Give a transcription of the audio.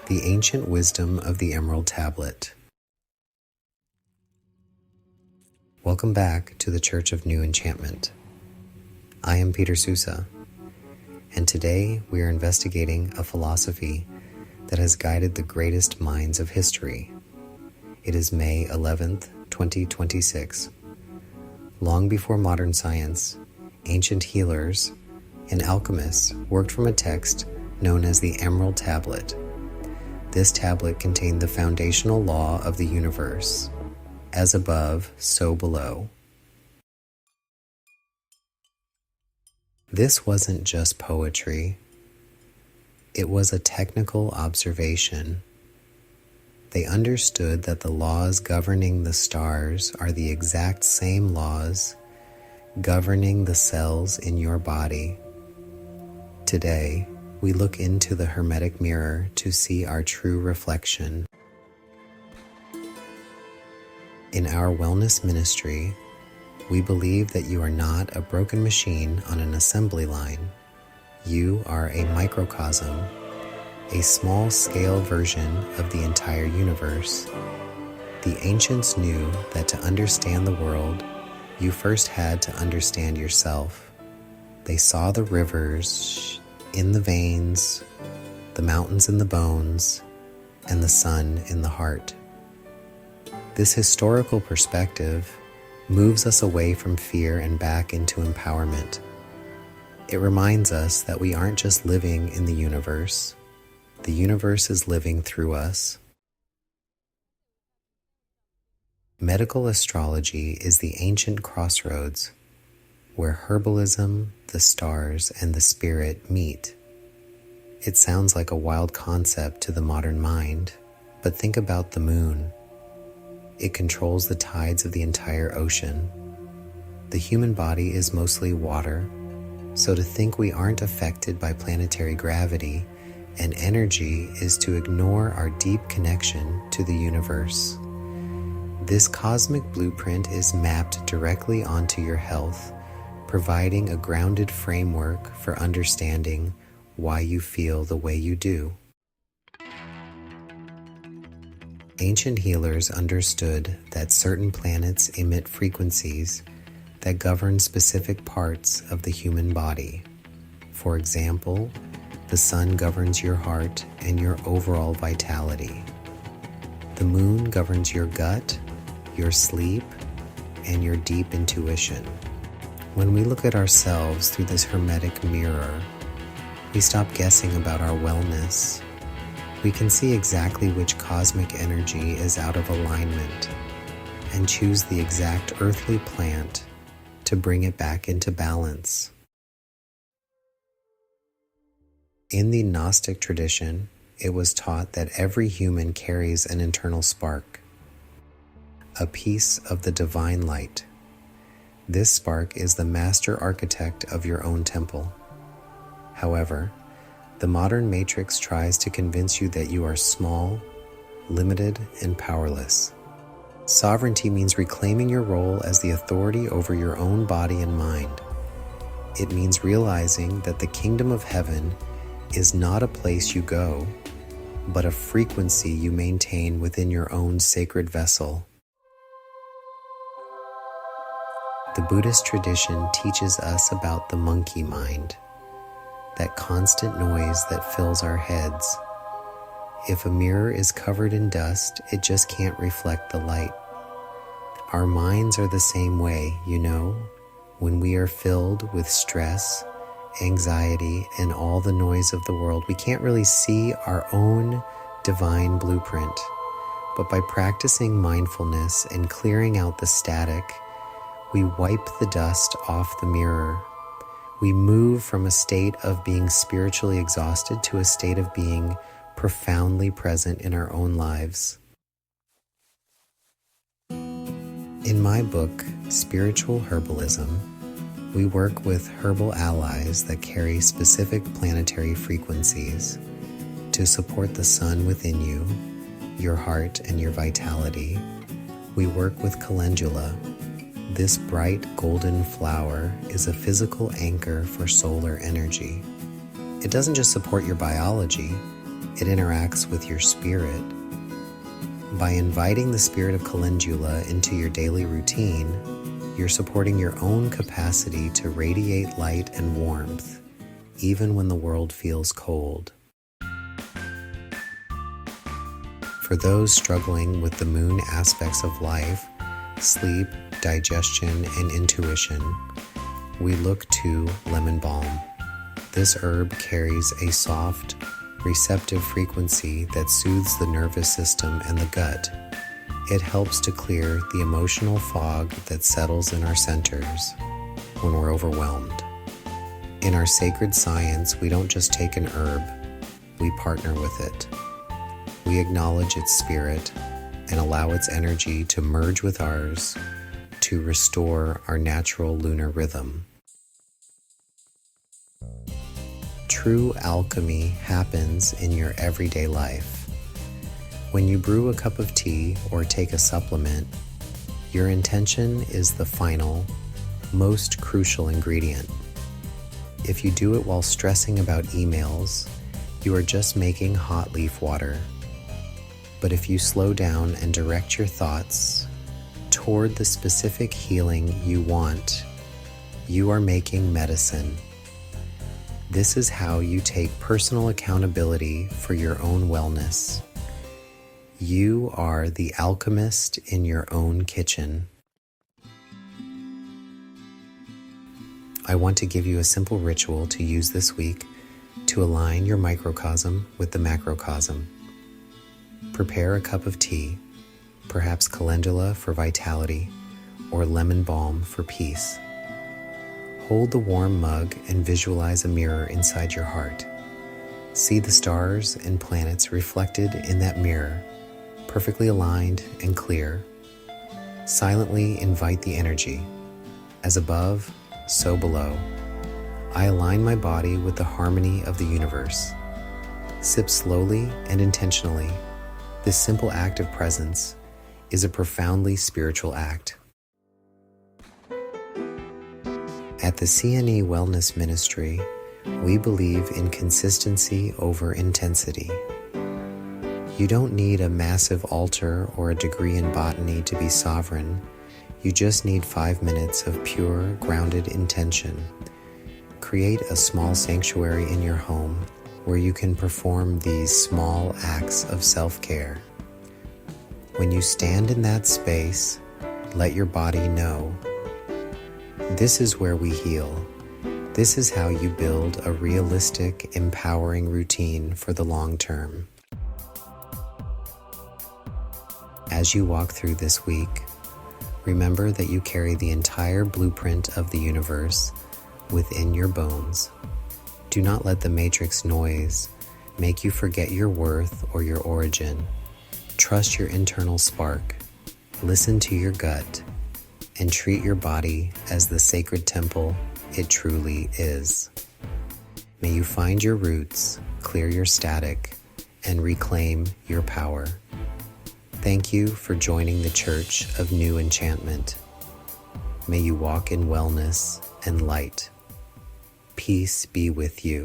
The Ancient Wisdom of the Emerald Tablet. Welcome back to the Church of New Enchantment. I am Peter Sousa, and today we are investigating a philosophy that has guided the greatest minds of history. It is May 11th, 2026. Long before modern science, ancient healers and alchemists worked from a text known as the Emerald Tablet. This tablet contained the foundational law of the universe, as above, so below. This wasn't just poetry. It was a technical observation. They understood that the laws governing the stars are the exact same laws governing the cells in your body. Today, we look into the Hermetic Mirror to see our true reflection. In our wellness ministry, we believe that you are not a broken machine on an assembly line. You are a microcosm, a small-scale version of the entire universe. The ancients knew that to understand the world, you first had to understand yourself. They saw the rivers in the veins, the mountains in the bones, and the sun in the heart. This historical perspective moves us away from fear and back into empowerment. It reminds us that we aren't just living in the universe is living through us. Medical astrology is the ancient crossroads where herbalism, the stars, and the spirit meet. It sounds like a wild concept to the modern mind, but think about the moon. It controls the tides of the entire ocean. The human body is mostly water, so to think we aren't affected by planetary gravity and energy is to ignore our deep connection to the universe. This cosmic blueprint is mapped directly onto your health, providing a grounded framework for understanding why you feel the way you do. Ancient healers understood that certain planets emit frequencies that govern specific parts of the human body. For example, the sun governs your heart and your overall vitality. The moon governs your gut, your sleep, and your deep intuition. When we look at ourselves through this hermetic mirror, we stop guessing about our wellness. We can see exactly which cosmic energy is out of alignment and choose the exact earthly plant to bring it back into balance. In the Gnostic tradition, it was taught that every human carries an internal spark, a piece of the divine light. This spark is the master architect of your own temple. However, the modern matrix tries to convince you that you are small, limited, and powerless. Sovereignty means reclaiming your role as the authority over your own body and mind. It means realizing that the kingdom of heaven is not a place you go, but a frequency you maintain within your own sacred vessel. The Buddhist tradition teaches us about the monkey mind, that constant noise that fills our heads. If a mirror is covered in dust, it just can't reflect the light. Our minds are the same way, when we are filled with stress, anxiety, and all the noise of the world, we can't really see our own divine blueprint. But by practicing mindfulness and clearing out the static, we wipe the dust off the mirror. We move from a state of being spiritually exhausted to a state of being profoundly present in our own lives. In my book, Spiritual Herbalism, we work with herbal allies that carry specific planetary frequencies to support the sun within you, your heart, and your vitality. We work with Calendula. This bright golden flower is a physical anchor for solar energy. It doesn't just support your biology, It interacts with your spirit. By inviting the spirit of Calendula into your daily routine, you're supporting your own capacity to radiate light and warmth, even when the world feels cold. For those struggling with the moon aspects of life, sleep, digestion, and intuition, we look to lemon balm. This herb carries a soft, receptive frequency that soothes the nervous system and the gut. It helps to clear the emotional fog that settles in our centers when we're overwhelmed. In our sacred science, we don't just take an herb, we partner with it. We acknowledge its spirit and allow its energy to merge with ours to restore our natural lunar rhythm. True alchemy happens in your everyday life. When you brew a cup of tea or take a supplement, your intention is the final, most crucial ingredient. If you do it while stressing about emails, you are just making hot leaf water. But if you slow down and direct your thoughts toward the specific healing you want, you are making medicine. This is how you take personal accountability for your own wellness. You are the alchemist in your own kitchen. I want to give you a simple ritual to use this week to align your microcosm with the macrocosm. Prepare a cup of tea, perhaps calendula for vitality or lemon balm for peace. Hold the warm mug and visualize a mirror inside your heart. See the stars and planets reflected in that mirror, perfectly aligned and clear. Silently invite the energy. As above, so below. I align my body with the harmony of the universe. Sip slowly and intentionally. This simple act of presence is a profoundly spiritual act. At the CNE Wellness Ministry, we believe in consistency over intensity. You don't need a massive altar or a degree in botany to be sovereign. You just need 5 minutes of pure, grounded intention. Create a small sanctuary in your home where you can perform these small acts of self-care. When you stand in that space, let your body know. This is where we heal. This is how you build a realistic, empowering routine for the long term. As you walk through this week, remember that you carry the entire blueprint of the universe within your bones. Do not let the matrix noise make you forget your worth or your origin. Trust your internal spark. Listen to your gut and treat your body as the sacred temple it truly is. May you find your roots, clear your static, and reclaim your power. Thank you for joining the Church of New Enchantment. May you walk in wellness and light. Peace be with you.